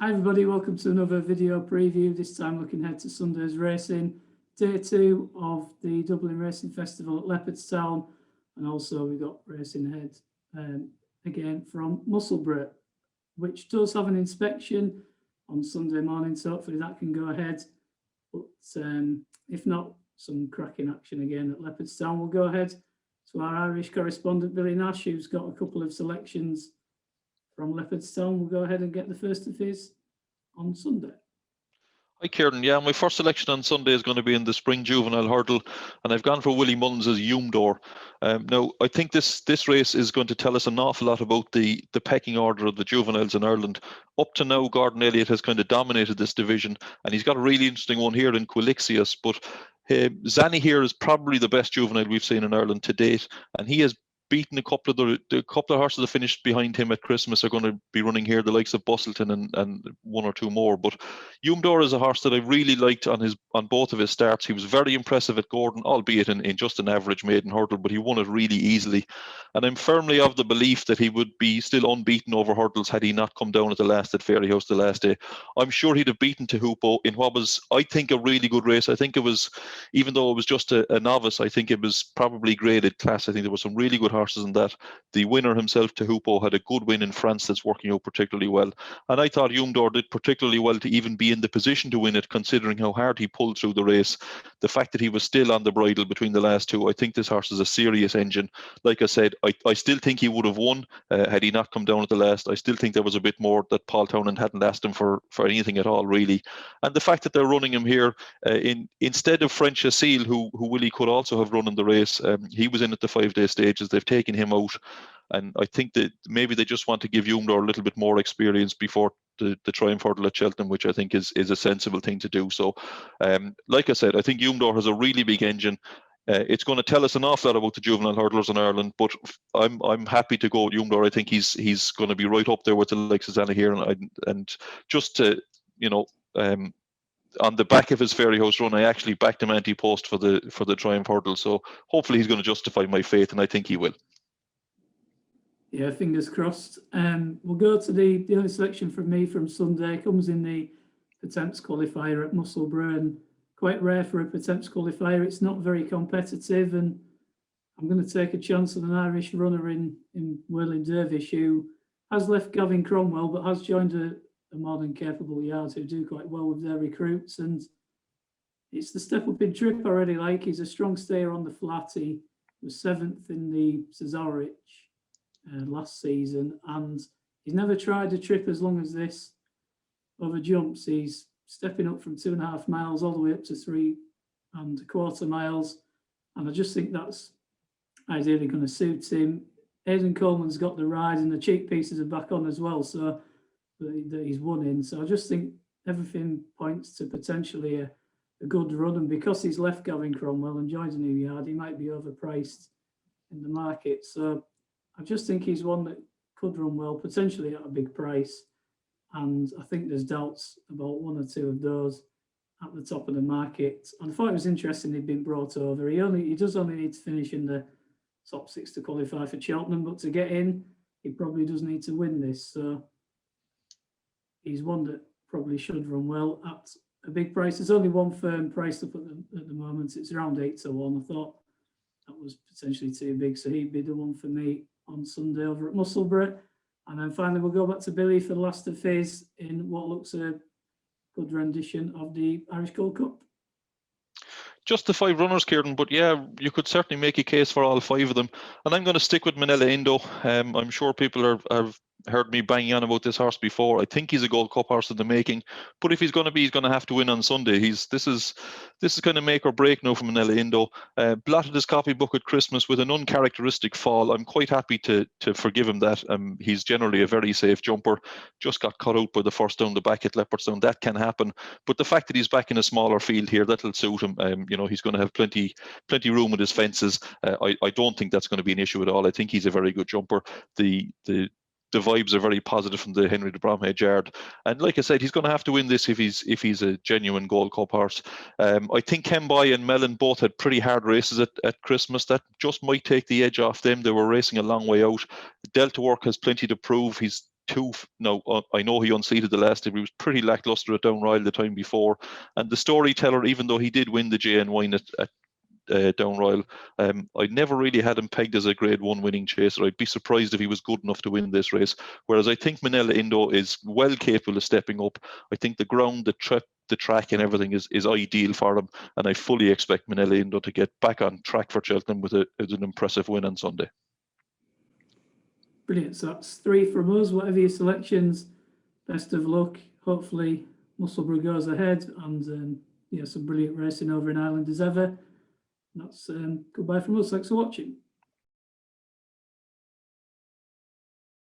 Hi everybody, welcome to another video preview, this time looking ahead to Sunday's racing. Day 2 of the Dublin Racing Festival at Leopardstown, and also we've got racing ahead again from Musselburgh, which does have an inspection on Sunday morning, so hopefully that can go ahead. But if not, some cracking action again at Leopardstown. We'll go ahead to our Irish correspondent Billy Nash, who's got a couple of selections from Leopardstown. We'll go ahead and get the first of his on Sunday. Hi Kieran, yeah, my first selection on Sunday is going to be in the Spring Juvenile Hurdle, and I've gone for Willie Mullins' Humdor. Now, I think this race is going to tell us an awful lot about the pecking order of the juveniles in Ireland. Up to now, Gordon Elliott has kind of dominated this division, and he's got a really interesting one here in Quilixius, but Zanny here is probably the best juvenile we've seen in Ireland to date, and he has beaten a couple of the horses that finished behind him at Christmas are going to be running here, the likes of Bustleton and one or two more. But Humdor is a horse that I really liked on both of his starts. He was very impressive at Gordon, albeit in just an average maiden hurdle, but he won it really easily. And I'm firmly of the belief that he would be still unbeaten over hurdles had he not come down at the last at Fairyhouse the last day. I'm sure he'd have beaten Tehupo in what was, I think, a really good race. I think it was, even though it was just a novice, I think it was probably graded class. I think there were some really good horses in that. The winner himself, Tehupo, had a good win in France that's working out particularly well. And I thought Humdor did particularly well to even be in the position to win it, considering how hard he pulled through the race. The fact that he was still on the bridle between the last two, I think this horse is a serious engine. Like I said, I still think he would have won had he not come down at the last. I still think there was a bit more that Paul Townend hadn't asked him for anything at all, really. And the fact that they're running him here instead of French Asile, who Willie could also have run in the race, he was in at the 5-day stages. They've taken him out, and I think that maybe they just want to give Humdor a little bit more experience before the Triumph Hurdle at Cheltenham, which I think is a sensible thing to do. So, like I said, I think Humdor has a really big engine. It's going to tell us an awful lot about the juvenile hurdlers in Ireland, but I'm happy to go with Humdor. I think he's going to be right up there with the likes of Zanna here, and just to on the back of his Fairyhouse run, I actually backed him anti-post for the Triumph Hurdle. So hopefully he's going to justify my faith, and I think he will. Yeah, fingers crossed. We'll go to the only selection from me from Sunday. Comes in the Attempts qualifier at Musselburgh, and quite rare for a Attempts qualifier. It's not very competitive, and I'm going to take a chance on an Irish runner in Whirling Dervish, who has left Gavin Cromwell but has joined a more than capable yard who do quite well with their recruits. And it's the step up in trip I really like. He's a strong stayer on the flat. He was 7th in the Cesarewitch last season, and he's never tried a trip as long as this over jumps. He's stepping up from 2.5 miles all the way up to 3.25 miles, and I just think that's ideally going to suit him. Aidan Coleman's got the ride, and the cheek pieces are back on as well, so that he's won in. So I just think everything points to potentially a good run, and because he's left Gavin Cromwell and joined a new yard, he might be overpriced in the market. So I just think he's one that could run well, potentially at a big price. And I think there's doubts about one or two of those at the top of the market. And I thought it was interesting he'd been brought over. He does only need to finish in the top 6 to qualify for Cheltenham, but to get in, he probably does need to win this. So he's one that probably should run well at a big price. There's only one firm priced up at the moment. It's around 8 to 1. I thought that was potentially too big, so he'd be the one for me on Sunday over at Musselburgh. And then finally, we'll go back to Billy for the last of his in what looks a good rendition of the Irish Gold Cup. Just the 5 runners, Kieran, but yeah, you could certainly make a case for all 5 of them. And I'm going to stick with Manila Indo. I'm sure people have heard me banging on about this horse before. I think he's a Gold Cup horse in the making, but if he's going to have to win on Sunday. This is kind of make or break now for Manila Indo. Blotted his copybook at Christmas with an uncharacteristic fall. I'm quite happy to forgive him that. He's generally a very safe jumper. Just got cut out by the first down the back at Leopardstown. That can happen, but the fact that he's back in a smaller field here, that'll suit him. He's going to have plenty room with his fences. I don't think that's going to be an issue at all. I think he's a very good jumper. The vibes are very positive from the Henry de Bromhead yard, and like I said, he's going to have to win this if he's a genuine Gold Cup horse. I think Kembai and Mellon both had pretty hard races at Christmas. That just might take the edge off them. They were racing a long way out. Delta Work has plenty to prove. He's No, I know he unseated the last time. He was pretty lackluster at Down Royal the time before. And the storyteller, even though he did win the JN1 at Down Royal, I never really had him pegged as a Grade 1 winning chaser. I'd be surprised if he was good enough to win this race. Whereas I think Manila Indo is well capable of stepping up. I think the ground, the track and everything is ideal for him. And I fully expect Manila Indo to get back on track for Cheltenham with an impressive win on Sunday. Brilliant. So that's 3 from us. Whatever your selections, best of luck. Hopefully Musselburgh goes ahead, and some brilliant racing over in Ireland as ever. That's goodbye from us. Thanks for watching.